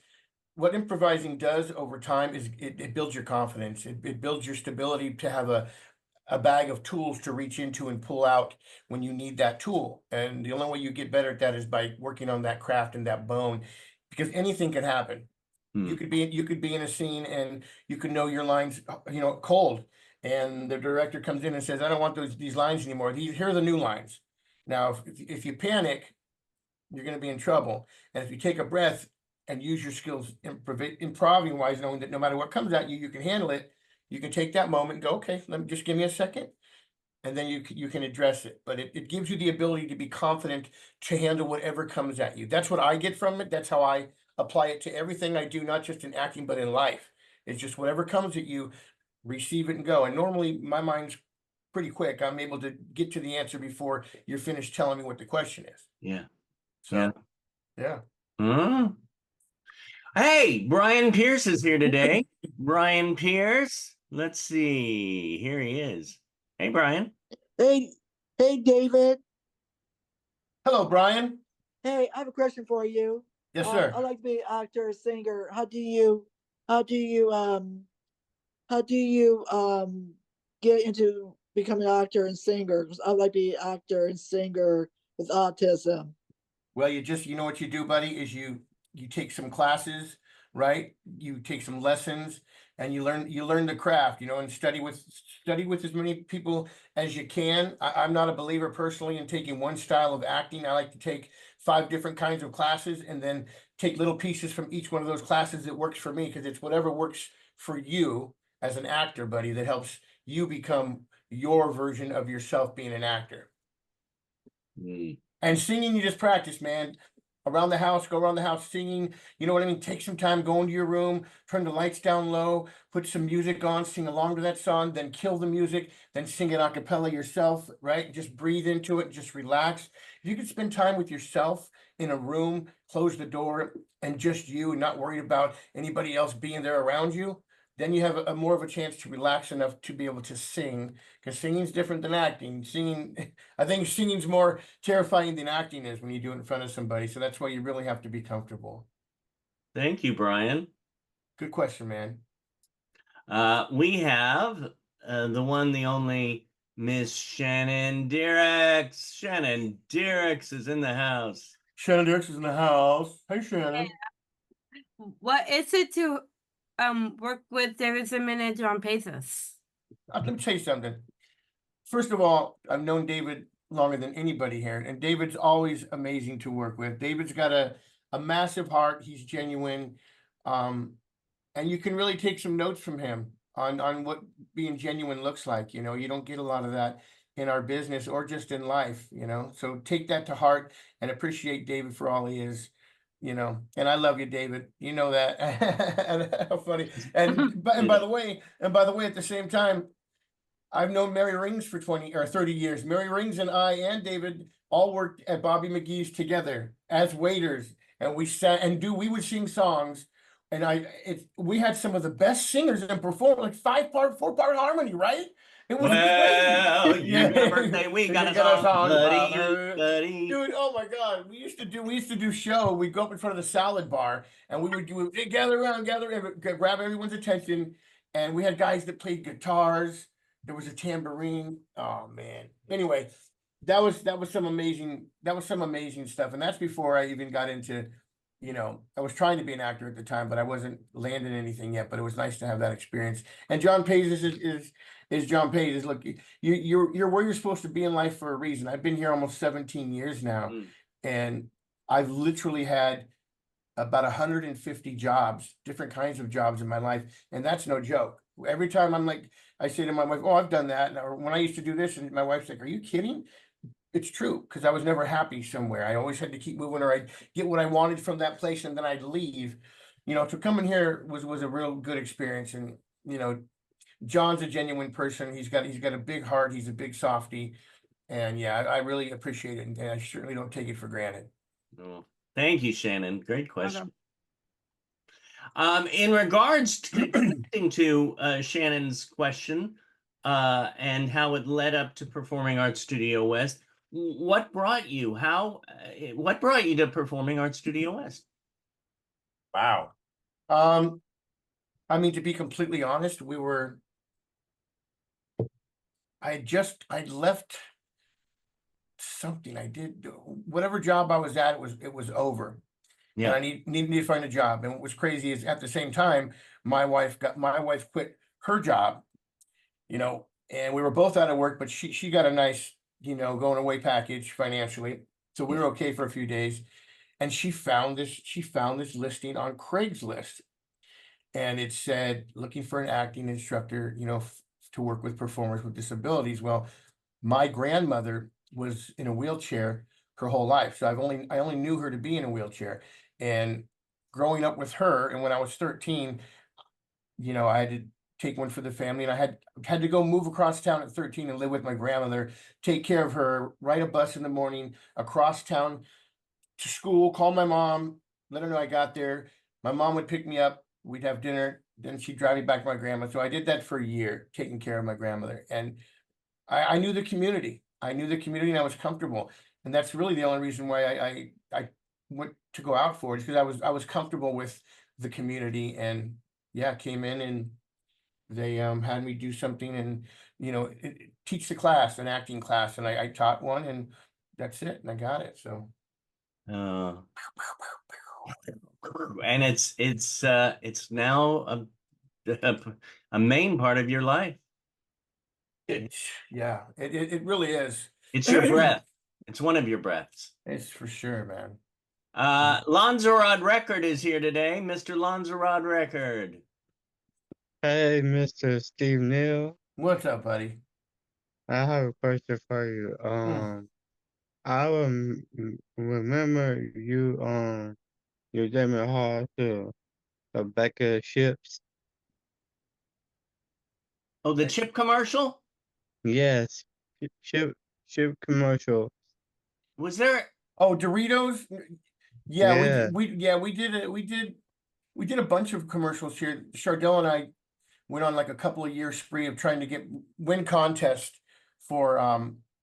What improvising does over time is it builds your confidence. It builds your stability to have a bag of tools to reach into and pull out when you need that tool. And the only way you get better at that is by working on that craft and that bone, because anything can happen. You could be in a scene and you could know your lines, cold, and the director comes in and says, I don't want these lines anymore. Here are the new lines. Now, if you panic, you're going to be in trouble. And if you take a breath and use your skills improving wise, knowing that no matter what comes at you, you can handle it. You can take that moment and go, okay, let me just give me a second. And then you can address it. But it gives you the ability to be confident to handle whatever comes at you. That's what I get from it. That's how I apply it to everything I do, not just in acting, but in life. It's just whatever comes at you, receive it and go. And normally my mind's pretty quick. I'm able to get to the answer before you're finished telling me what the question is. Yeah. So, yeah. Hey, Brian Pierce is here today. Brian Pierce. Let's see. Here he is. Hey, Brian. Hey, David. Hello, Brian. Hey, I have a question for you. Yes, sir. I'd like to be an actor, singer. How do you get into becoming an actor and singer? Because I'd like to be an actor and singer with autism. Well, you know what you do, buddy, is you take some classes, right? You take some lessons and you learn the craft, and study with as many people as you can. I'm not a believer personally in taking one style of acting. I like to take 5 different kinds of classes and then take little pieces from each one of those classes that works for me, because it's whatever works for you as an actor, buddy, that helps you become your version of yourself being an actor. And singing, you just practice, man. Go around the house singing. You know what I mean? Take some time, go into your room, turn the lights down low, put some music on, sing along to that song, then kill the music, then sing it a cappella yourself, right? Just breathe into it, just relax. If you could spend time with yourself in a room, close the door, and just you, and not worried about anybody else being there around you, then you have a more of a chance to relax enough to be able to sing, because singing's different than acting. I think singing's more terrifying than acting is when you do it in front of somebody. So that's why you really have to be comfortable. Thank you, Brian. Good question, man. We have the one, the only Miss Shannon Dirks. Shannon Dirks is in the house. Shannon Dirks is in the house. Hey, Shannon. What is it to work with David Zimmerman and John Pazos? Let me tell you something. First of all, I've known David longer than anybody here, and David's always amazing to work with. David's got a massive heart. He's genuine. And you can really take some notes from him on what being genuine looks like. You don't get a lot of that in our business or just in life, so take that to heart and appreciate David for all he is. And I love you, David. You know that. And how funny. And by the way, at the same time, I've known Mary Rings for 20 or 30 years. Mary Rings and I and David all worked at Bobby McGee's together as waiters, and we sat and we would sing songs. And we had some of the best singers and perform like 5-part, 4-part harmony, right? It was great. Your birthday, we got a song, buddy. Dude, oh my God. We used to do show. We'd go up in front of the salad bar and we'd gather around, grab everyone's attention. And we had guys that played guitars. There was a tambourine. Oh man. Anyway, that was some amazing stuff. And that's before I even got into, I was trying to be an actor at the time, but I wasn't landing anything yet. But it was nice to have that experience. And John Pazos is John Pazos. Look, you're where you're supposed to be in life for a reason. I've been here almost 17 years now, and I've literally had about 150 jobs, different kinds of jobs in my life, and that's no joke. Every time I say to my wife, "Oh, I've done that," or when I used to do this, and my wife's like, "Are you kidding?" It's true, because I was never happy somewhere. I always had to keep moving, or I'd get what I wanted from that place, and then I'd leave. To come in here was a real good experience, and John's a genuine person. He's got a big heart. He's a big softie, and yeah, I really appreciate it, and I certainly don't take it for granted. Oh, thank you, Shannon. Great question. In regards to connecting to Shannon's question and how it led up to Performing Arts Studio West, what brought you to Performing Arts Studio West? Wow. To be completely honest, I left something. I did whatever job I was at, it was over. Yeah. And I needed to find a job. And what was crazy is at the same time, my wife quit her job, and we were both out of work, but she got a nice, going away package financially. So we were okay for a few days. and she found this listing on Craigslist, and it said looking for an acting instructor, to work with performers with disabilities. Well, my grandmother was in a wheelchair her whole life, so I only knew her to be in a wheelchair. And growing up with her, and when I was 13, I had to take one for the family, and I had to go move across town at 13 and live with my grandmother, take care of her, ride a bus in the morning across town to school, call my mom, let her know I got there. My mom would pick me up, we'd have dinner, then she'd drive me back to my grandma. So I did that for a year, taking care of my grandmother. And I knew the community. I knew the community, and I was comfortable. And that's really the only reason why I went to go out for it, because I was comfortable with the community. And yeah, came in and they had me do something, and teach the class, an acting class, and I taught one, and that's it, and I got it. So and it's now a main part of your life. it really is. It's your breath. It's one of your breaths. It's for sure, man. Lanzarod Record is here today. Mr. Lanzarod Record. Hey, Mr. Steve Niel. What's up, buddy? I have a question for you. I remember you gave me a heart to the back of the ships. Oh, the chip commercial? Yes, ship commercial. Was there? Oh, Doritos. Yeah, Yeah. we did a bunch of commercials here. Chardell and I went on like a couple of years spree of trying to win contests for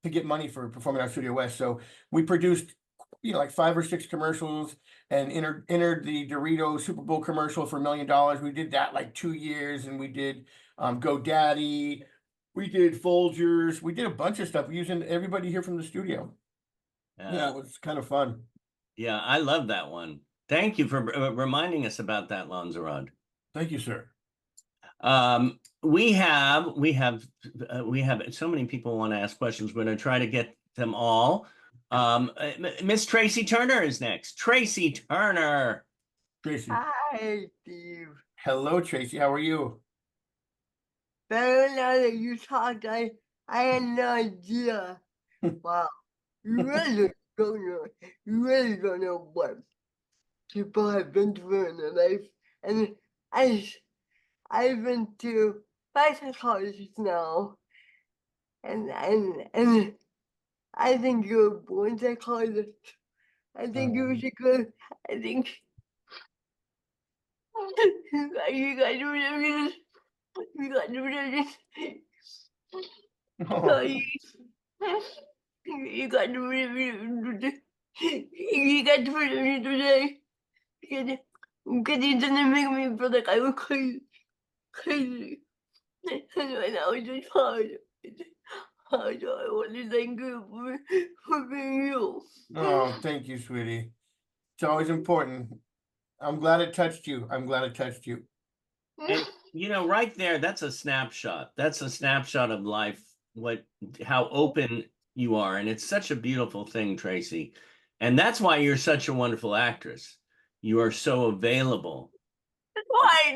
to get money for Performing Arts Studio West. So we produced like 5 or 6 commercials, and entered the Doritos Super Bowl commercial for $1 million. We did that like 2 years, and we did GoDaddy, we did Folgers, we did a bunch of stuff using everybody here from the studio. Yeah, it was kind of fun. Yeah, I love that one. Thank you for reminding us about that, Lanzarod. Thank you, sir. We have so many people want to ask questions. We're going to try to get them all. Miss Tracy Turner is next. Tracy Turner. Tracy. Hi, Steve. Hello, Tracy. How are you? Better now that you talked, I had no idea. Wow. You really don't know what people have been through in their life. And I've been to 5 psychologists now. And I think you're a born psychologist. I think you should go. I think you got to do this. You got to do this. You got to do this. You got to do it today. Because it doesn't make me feel like I was crazy. And I was just hard. I want to thank you for being you. Oh, thank you, sweetie. It's always important. I'm glad it touched you. And right there, that's a snapshot. That's a snapshot of life, how open you are. And it's such a beautiful thing, Tracy. And that's why you're such a wonderful actress. You are so available. That's why I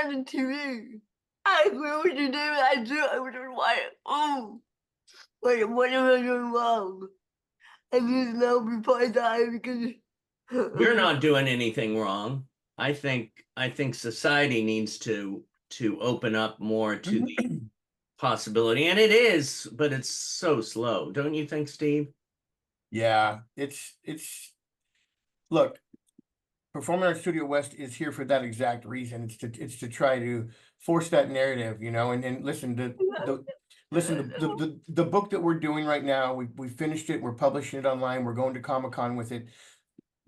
on the TV. I agree with you, David. I do. I was just what am I doing wrong? I need to know before I die, because You're not doing anything wrong. I think society needs to open up more to the possibility, and it is, but it's so slow. Don't you think, Steve? Yeah, it's look, Performing Arts Studio West is here for that exact reason. It's to try to force that narrative, and listen, the book that we're doing right now, we finished it, we're publishing it online, we're going to Comic-Con with it.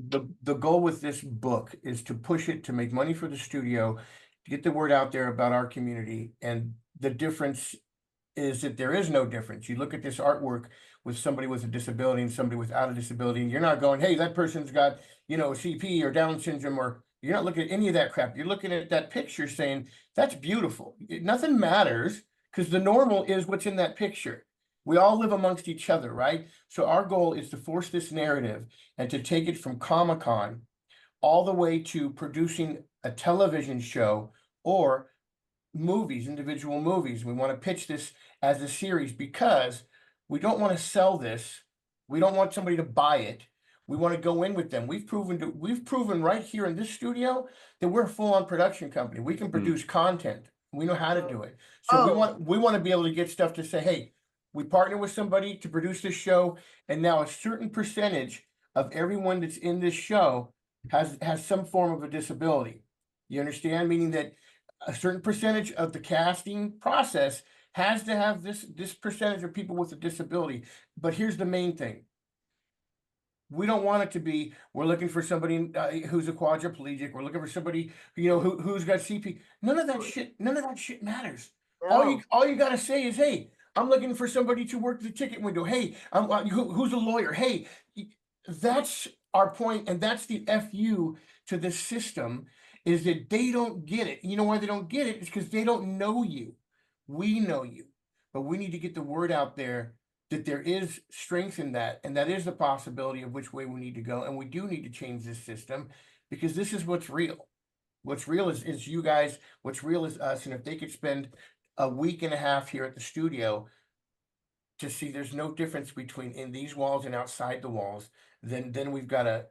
The goal with this book is to push it, to make money for the studio, to get the word out there about our community. And the difference is that there is no difference. You look at this artwork with somebody with a disability and somebody without a disability, and you're not going, hey, that person's got, CP or Down syndrome, or you're not looking at any of that crap. You're looking at that picture saying, that's beautiful. Nothing matters, because the normal is what's in that picture. We all live amongst each other, right? So our goal is to force this narrative and to take it from Comic-Con all the way to producing a television show or movies, individual movies. We want to pitch this as a series because we don't want to sell this. We don't want somebody to buy it. We want to go in with them. We've proven right here in this studio that we're a full-on production company. We can produce content. We know how to do it. So we want to be able to get stuff to say, hey, we partner with somebody to produce this show, and now a certain percentage of everyone that's in this show has some form of a disability. You understand? Meaning that a certain percentage of the casting process has to have this percentage of people with a disability. But here's the main thing. We don't want it to be, we're looking for somebody who's a quadriplegic. We're looking for somebody, who's got CP. None of that shit matters. No. All you gotta say is, hey, I'm looking for somebody to work the ticket window. Hey, who's a lawyer? Hey, that's our point, and that's the FU to the system, is that they don't get it. You know why they don't get it? It's because they don't know you. We know you, but we need to get the word out there that there is strength in that, and that is the possibility of which way we need to go, and we do need to change this system, because this is what's real. What's real is you guys, what's real is us, and if they could spend a week and a half here at the studio to see there's no difference between in these walls and outside the walls, then we've got a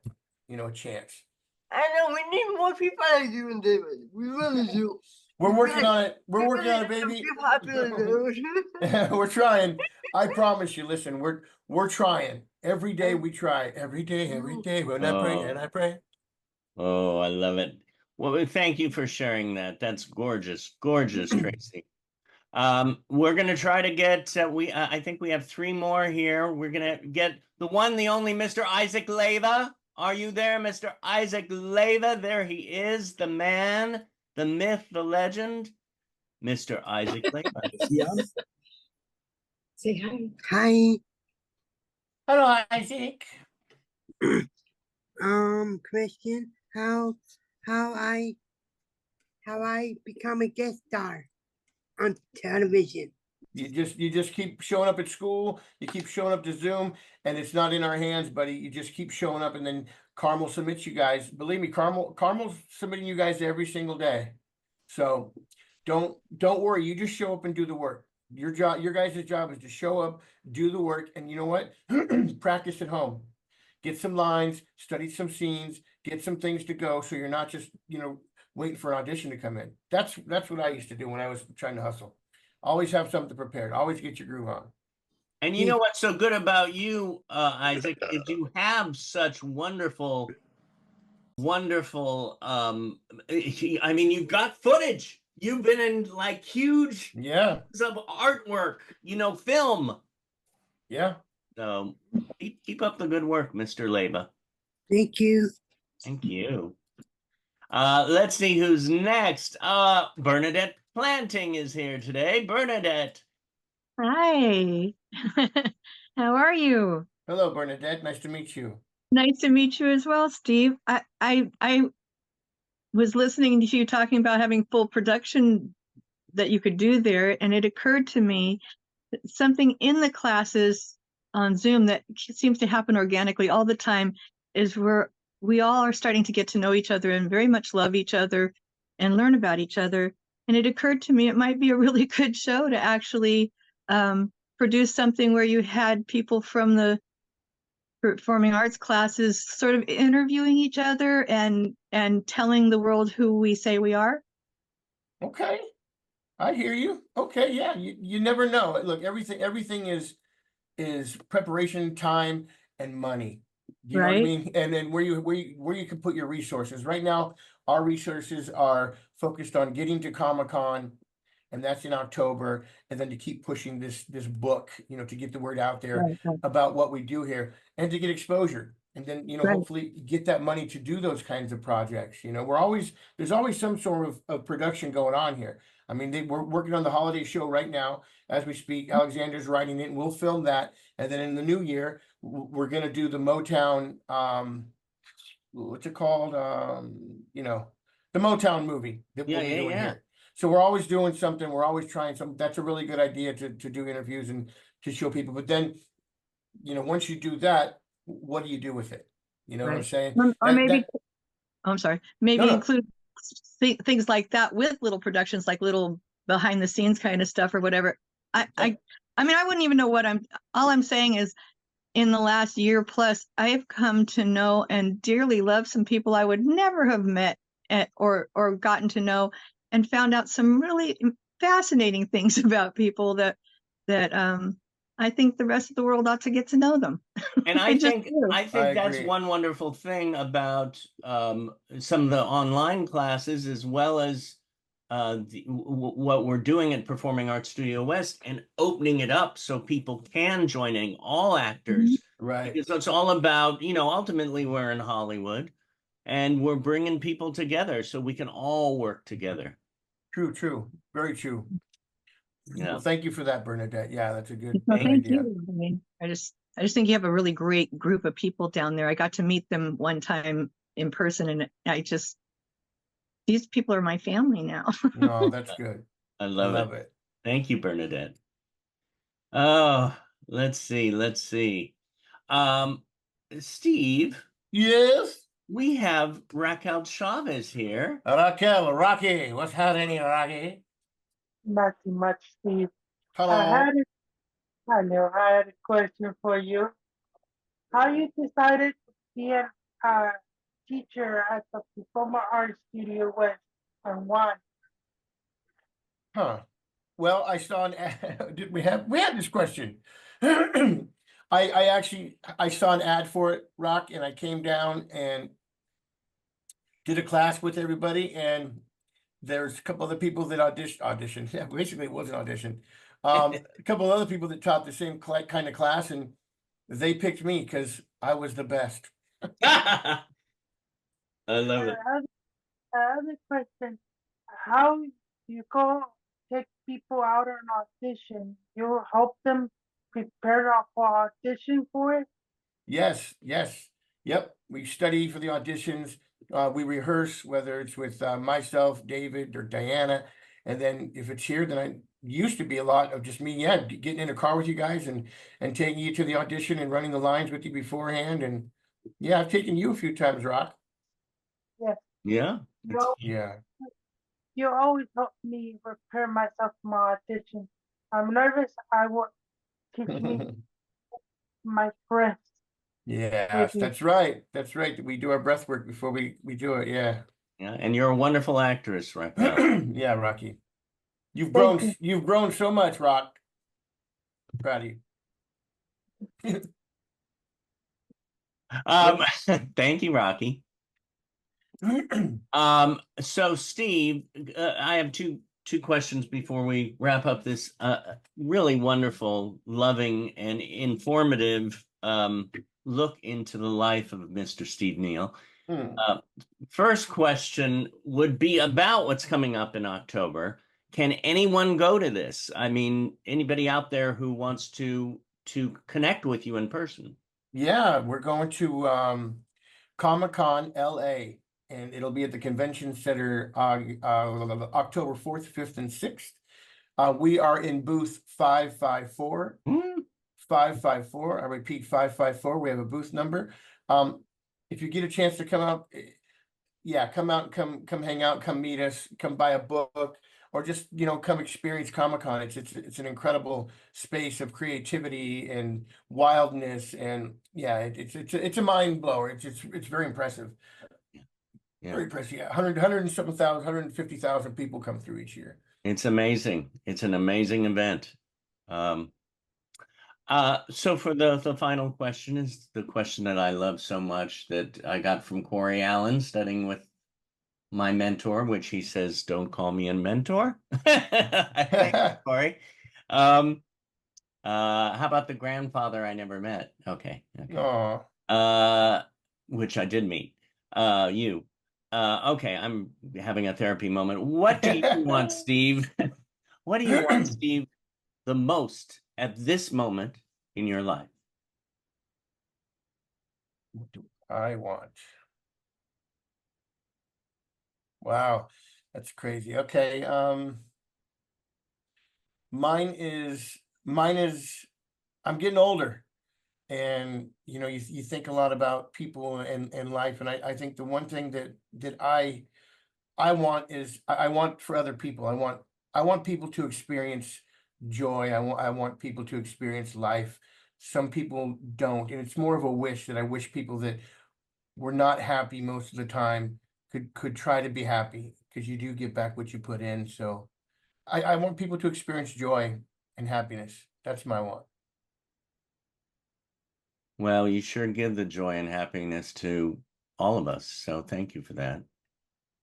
chance. I know we need more people like you and David. We really do. We're working on it. We're working on it, baby. We're trying. I promise you. Listen, we're trying. Every day we try. Every day. When I pray and I pray. Oh, I love it. Well, thank you for sharing that. That's gorgeous, gorgeous, Tracy. We're gonna try to get. I think we have 3 more here. We're gonna get the one, the only, Mr. Isaac Leva. Are you there, Mr. Isaac Leva? There he is, the man, the myth, the legend, Mr. Isaac Leva. Yeah. Say hi. Hi. Hello, Isaac. Question, how I become a guest star on television. You just keep showing up at school. You keep showing up to Zoom, and it's not in our hands, buddy. You just keep showing up, and then Carmel submits you guys. Believe me, Carmel's submitting you guys every single day. So don't worry. You just show up and do the work. Your guys' job is to show up, do the work, and you know what? Practice at home. Get some lines, study some scenes, get some things to go, so you're not just waiting for an audition to come in. That's what I used to do when I was trying to hustle. Always have something prepared. Always get your groove on. And you know what's so good about you, Isaac, is you have such wonderful. I mean, you've got footage. You've been in like huge of artwork, film. Yeah. So keep up the good work, Mr. Leva. Thank you. Thank you. Let's see who's next. Bernadette Planting is here today. Bernadette. Hi. How are you? Hello, Bernadette. Nice to meet you. Nice to meet you as well, Steve. I was listening to you talking about having full production that you could do there, and it occurred to me that something in the classes on Zoom that seems to happen organically all the time is we all are starting to get to know each other and very much love each other and learn about each other. And it occurred to me it might be a really good show to actually produce something where you had people from the performing arts classes sort of interviewing each other and telling the world who we say we are. Okay. I hear you. Okay, yeah. You never know. Look, everything is preparation, time, and money. You know what I mean? And then where you can put your resources. Right now, our resources are focused on getting to Comic-Con, and that's in October, and then to keep pushing this book, to get the word out there about what we do here and to get exposure. And then, hopefully get that money to do those kinds of projects. There's always some sort of production going on here. I mean, we're working on the holiday show right now as we speak. Alexander's writing it, and we'll film that. And then in the new year, we're going to do the Motown, what's it called? The Motown movie that we'll be doing here. So we're always doing something. We're always trying something. That's a really good idea to do interviews and to show people. But then, once you do that, what do you do with it? You know what I'm Right. saying? Or maybe, I'm sorry, maybe No. include things like that with little productions, like little behind the scenes kind of stuff or whatever. I mean, I wouldn't even know all I'm saying is in the last year plus, I have come to know and dearly love some people I would never have met or gotten to know, and found out some really fascinating things about people that I think the rest of the world ought to get to know them. And I think I that's agree. one wonderful thing about some of the online classes, as well as what we're doing at Performing Arts Studio West, and opening it up so people can join in, all actors. Right. Because it's all about, ultimately we're in Hollywood and we're bringing people together so we can all work together. True. Very true. Yeah. Well, thank you for that, Bernadette. Yeah, that's a good Well, thank idea. you. I mean, I just think you have a really great group of people down there. I got to meet them one time in person, and these people are my family now. No, that's good. I love it. Thank you, Bernadette. Oh, let's see. Steve, Yes. we have Raquel Chavez here. Raquel, Rocky, what's happening, Rocky? Not too much, Steve. Hello. I had a question for you. How you decided to be a teacher at the Performing Arts Studio West, and why? Huh. Well, I saw an ad. We had this question. I actually saw an ad for it, Rock, and I came down and did a class with everybody, and there's a couple other people that auditioned. Yeah, basically it was an audition. A couple of other people that taught the same kind of class, and they picked me because I was the best. I love it. Other question: how you go take people out on audition? You help them prepare for audition for it? Yes. Yep. We study for the auditions. We rehearse, whether it's with myself, David, or Diana. And then if it's here, then I used to be a lot of just me, getting in a car with you guys and taking you to the audition and running the lines with you beforehand. And yeah, I've taken you a few times, Rock. Yes. Yeah. Yeah. You always help me prepare myself for my audition. I'm nervous. I will teach me my friends. Yes, that's right. That's right. We do our breath work before we do it. Yeah. Yeah, and you're a wonderful actress, Raquel. Yeah, Rocky. You've Thank grown. You've grown so much, Rock. Proud of you. Thank you, Rocky. So Steve, I have two questions before we wrap up this really wonderful, loving, and informative look into the life of Mr. Steve Niel. First question would be about what's coming up in October. Can anyone go to this? I mean, anybody out there who wants to connect with you in person? Yeah, we're going to Comic-Con LA, and it'll be at the Convention Center October 4th, 5th, and 6th. We are in booth 554. 554. I repeat, 554. We have a booth number. If you get a chance to come out, come out, come hang out, come meet us, come buy a book, or just come experience Comic-Con. It's an incredible space of creativity and wildness, and it's a mind blower. It's very impressive. Very impressive. Yeah, 150,000 people come through each year. It's amazing. It's an amazing event. So for the final question is the question that I love so much that I got from Corey Allen studying with my mentor, which he says, don't call me a mentor. Thank you, Corey. How about the grandfather I never met? Okay. Which I did meet. You. Okay, I'm having a therapy moment. What do you want, Steve? What do you want, Steve, the most at this moment in your life? What do I want? Wow, that's crazy. Okay, mine is I'm getting older, and you know, you think a lot about people and life, and I think the one thing that I want is I want for other people. I want people to experience joy. I want people to experience life. Some people don't, and it's more of a wish that I wish people that were not happy most of the time could try to be happy, because you do get back what you put in. So I want people to experience joy and happiness. That's my want. Well, you sure give the joy and happiness to all of us. So thank you for that.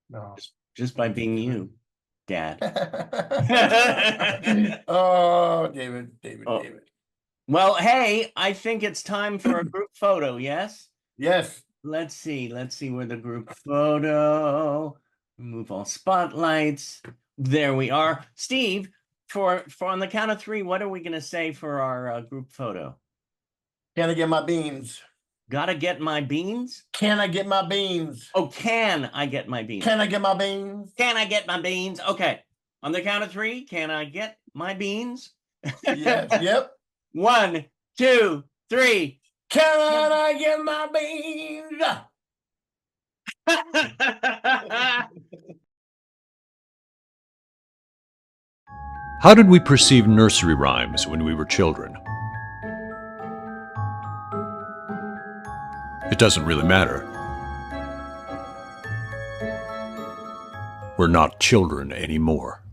No. Just by being you, Dad. Oh, David. Oh. Well, hey, I think it's time for a group photo, yes? Yes. Let's see where the group photo. Remove all spotlights. There we are. Steve, for on the count of 3, what are we going to say for our group photo? Can I get my beans? Gotta get my beans? Can I get my beans? Oh, can I get my beans? Can I get my beans? Can I get my beans? Okay. On the count of 3, can I get my beans? Yes. Yep. 1, 2, 3. Can I get my beans? How did we perceive nursery rhymes when we were children? It doesn't really matter. We're not children anymore.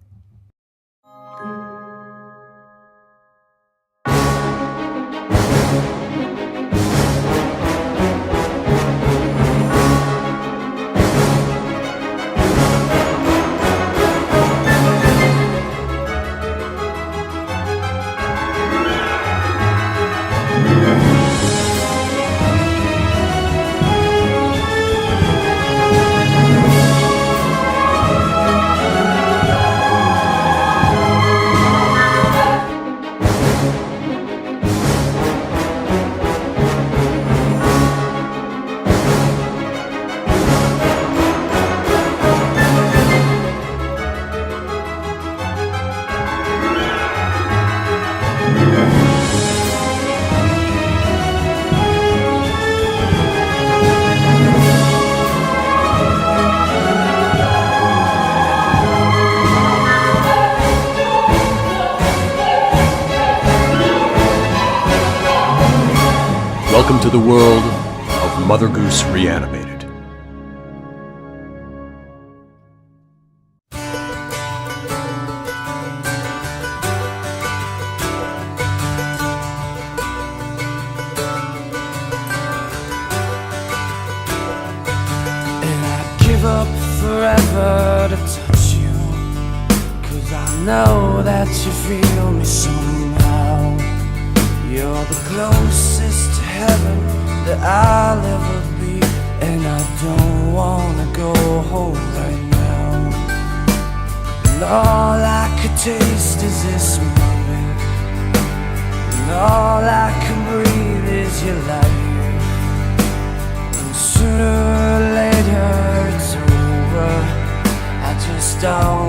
Welcome to the world of Mother Goose Reanimated. And I'd give up forever to touch you, 'cause I know that you feel me somehow. You're the closest to heaven that I'll ever be, and I don't wanna go home right now. And all I could taste is this moment, and all I can breathe is your life. And sooner or later it's over, I just don't